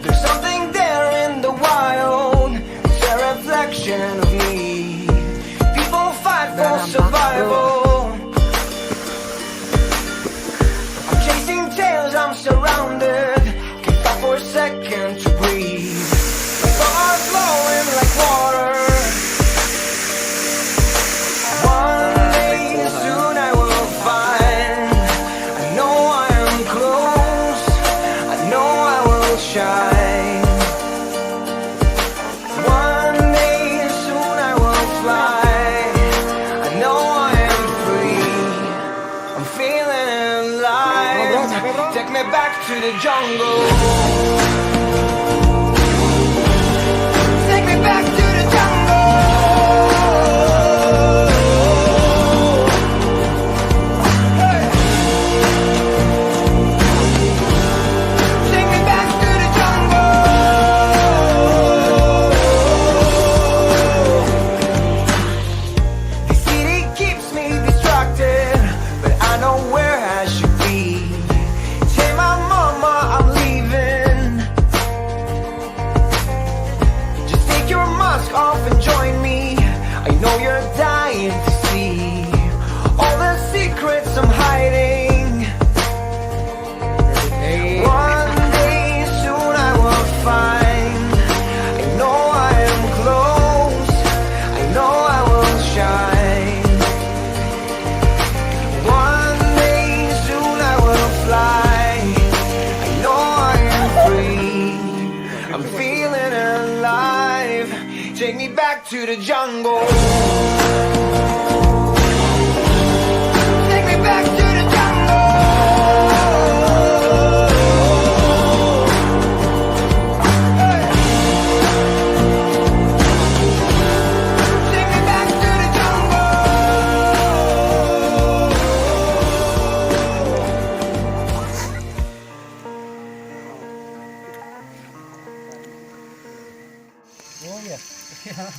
There's something there in the wild. It's a reflection of me. People fight for survival. I'm chasing tails, I'm surrounded. Can't stop for a second to breathe. My thoughts are flowing like water. One day soon I will find. I know I am close. I know I will shine. One day soon I will fly. I know I am free. I'm feeling alive. Take me back to the jungle. Take me back to the jungle. Hey. Take me back to the jungle. The city keeps me distracted, but I know where I should be. Tell my mama I'm leaving. Just take your mask off and join me. I know you're dying to see all the secrets I'm hiding. One day soon I will find. I know I am close. I know I will shine. One day soon I will fly. I know I am free. I'm feeling alive. Take me back to the jungle.